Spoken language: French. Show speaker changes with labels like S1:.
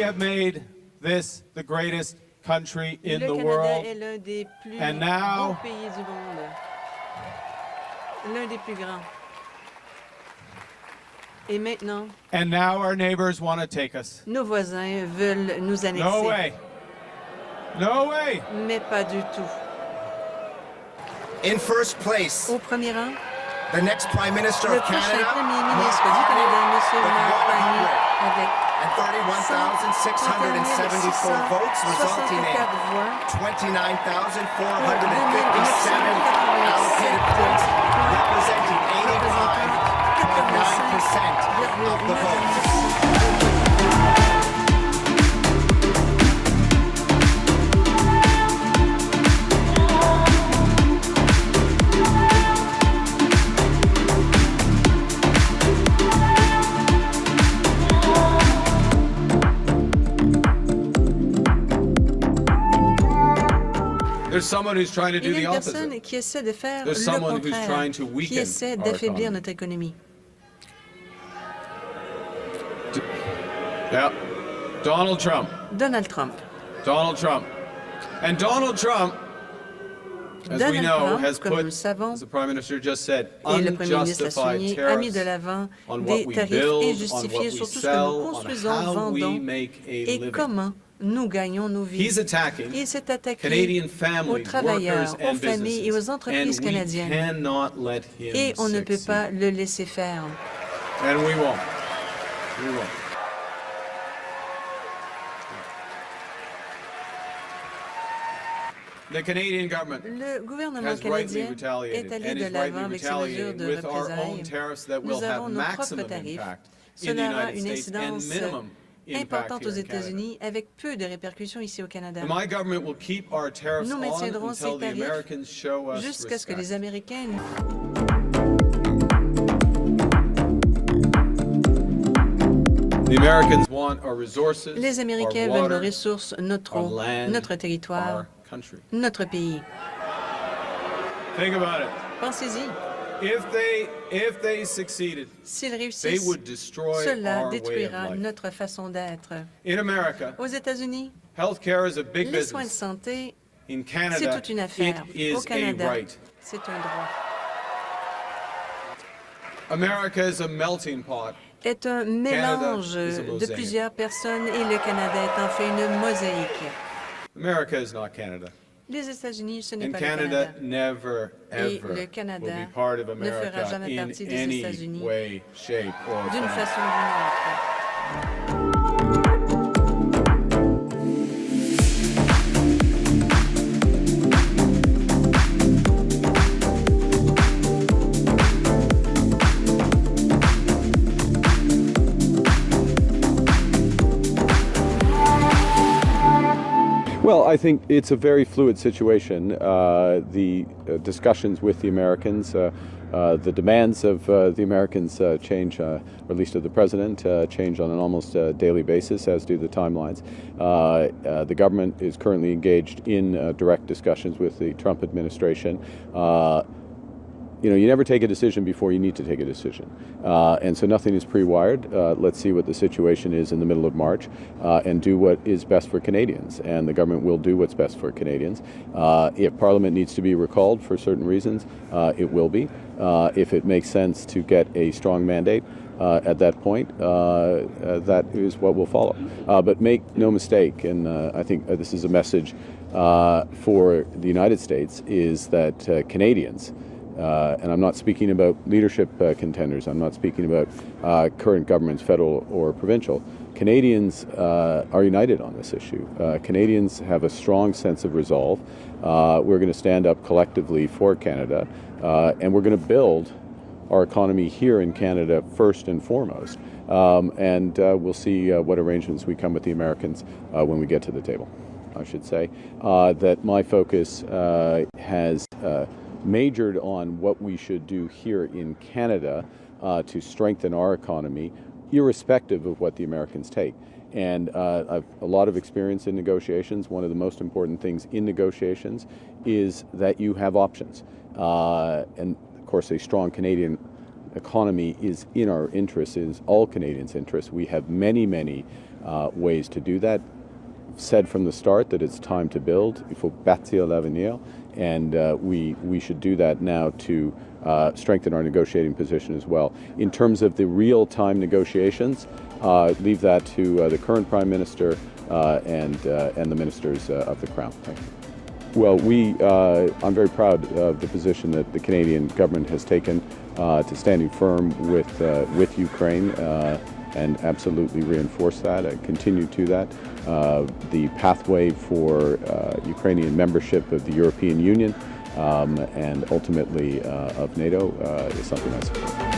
S1: have made this the greatest country in the
S2: Canada
S1: world.
S2: est l'un des plus
S1: And now-
S2: beaux pays du monde. L'un des plus grands. Et maintenant,
S1: And now our neighbors want to take us.
S2: nos voisins veulent nous annexer.
S1: No way. No way.
S2: Mais pas du tout.
S3: In first place,
S2: Au premier rang,
S3: the next Prime Minister
S2: le
S3: of
S2: prochain
S3: Canada,
S2: Premier ministre du Canada, M. Mark Carney, avec
S3: 31,674 votes, resulting in 29,457 allocated votes, representing 85.9% of the vote.
S1: There's someone who's trying to do
S2: Il y a
S1: the
S2: une personne
S1: opposite.
S2: qui essaie de faire
S1: There's
S2: le
S1: someone who's
S2: contraire,
S1: trying to
S2: qui
S1: weaken
S2: essaie
S1: our
S2: d'affaiblir
S1: economy.
S2: notre économie.
S1: Yeah. Donald Trump.
S2: Donald Trump.
S1: Donald Trump. And Donald Trump, as we
S2: Donald
S1: know,
S2: Trump,
S1: has
S2: comme
S1: put,
S2: nous le savons,
S1: as the Prime Minister just said,
S2: et le Premier ministre l'a
S1: unjustified
S2: souligné, a mis
S1: tariffs
S2: de l'avant
S1: on
S2: des
S1: what we
S2: tarifs
S1: build, on what
S2: injustifiés
S1: we
S2: sur tout ce que
S1: sell,
S2: nous
S1: on
S2: construisons,
S1: how we
S2: vendons
S1: make a
S2: et
S1: living.
S2: comment nous gagnons nos vies.
S1: He's attacking
S2: Il s'est attaqué
S1: Canadian
S2: aux
S1: families,
S2: travailleurs,
S1: workers and
S2: aux familles et
S1: businesses,
S2: aux entreprises
S1: and we
S2: canadiennes.
S1: cannot let him
S2: Et on ne peut
S1: succeed.
S2: pas le laisser faire.
S1: And we won't. We won't. The Canadian government
S2: Le gouvernement
S1: has rightly
S2: canadien
S1: retaliated
S2: est allé
S1: and
S2: de
S1: is
S2: l'avant
S1: rightly
S2: avec ses mesures
S1: retaliating
S2: de
S1: with our own
S2: représailles.
S1: tariffs that will
S2: Nous avons
S1: have
S2: nos propres
S1: maximum
S2: tarifs.
S1: impact in the
S2: Cela aura
S1: United
S2: une
S1: States and
S2: incidence
S1: minimum impact
S2: importante aux
S1: here in Canada.
S2: États-Unis avec peu de répercussions ici au Canada.
S1: And my government will keep our tariffs
S2: Nous
S1: on
S2: maintiendrons
S1: until
S2: ces
S1: the
S2: tarifs
S1: Americans show us
S2: jusqu'à ce que les
S1: respect.
S2: Américains
S1: The Americans want our resources,
S2: Les Américains
S1: our
S2: veulent
S1: water,
S2: nos ressources, notre
S1: our
S2: eau,
S1: land,
S2: notre territoire,
S1: our country.
S2: notre pays.
S1: Think about it.
S2: Pensez-y,
S1: If they succeeded,
S2: s'ils
S1: they
S2: réussissent,
S1: would destroy
S2: cela
S1: our way of
S2: détruira
S1: life.
S2: notre façon d'être.
S1: In America,
S2: Aux États-Unis,
S1: healthcare is a big
S2: les soins de
S1: business.
S2: santé,
S1: In
S2: c'est
S1: Canada,
S2: toute une
S1: it
S2: affaire.
S1: is
S2: Au Canada,
S1: a right.
S2: c'est un droit.
S1: America is a melting pot.
S2: Est un mélange
S1: is a
S2: de
S1: mosaic.
S2: plusieurs personnes et le Canada est en fait une mosaïque.
S1: America is not Canada.
S2: Les États-Unis, ce n'est
S1: And
S2: pas le
S1: Canada
S2: Canada.
S1: never,
S2: Et
S1: ever
S2: le Canada
S1: will be part of
S2: ne fera
S1: America
S2: jamais
S1: in
S2: partie des
S1: any
S2: États-Unis
S1: way, shape, or
S2: D'une
S1: form.
S2: façon ou d'une autre.
S4: Well, I think it's a very fluid situation. The discussions with the Americans, the demands of the Americans change, or at least of the president, change on an almost daily basis, as do the timelines. The government is currently engaged in direct discussions with the Trump administration. You know, you never take a decision before you need to take a decision. And so nothing is pre-wired. Let's see what the situation is in the middle of March and do what is best for Canadians. And the government will do what's best for Canadians. If Parliament needs to be recalled for certain reasons, it will be. If it makes sense to get a strong mandate at that point, that is what will follow. But make no mistake, and I think this is a message for the United States, is that Canadians, and I'm not speaking about leadership contenders, I'm not speaking about current governments, federal or provincial. Canadians are united on this issue. Canadians have a strong sense of resolve. We're going to stand up collectively for Canada, and we're going to build our economy here in Canada first and foremost. And we'll see what arrangements we come with the Americans when we get to the table. I should say that my focus has majored on what we should do here in Canada to strengthen our economy, irrespective of what the Americans take. And I've a lot of experience in negotiations. One of the most important things in negotiations is that you have options. And of course, a strong Canadian economy is in our interest, is all Canadians' interest. We have many ways to do that. Said from the start that it's time to build. Il faut bâtir l'avenir, and we should do that now to strengthen our negotiating position as well. In terms of the real-time negotiations, leave that to the current Prime Minister and the ministers of the Crown. Thank you. Well, I'm very proud of the position that the Canadian government has taken to standing firm with Ukraine and absolutely reinforce that, continue to that. The pathway for Ukrainian membership of the European Union and ultimately of NATO is something I support.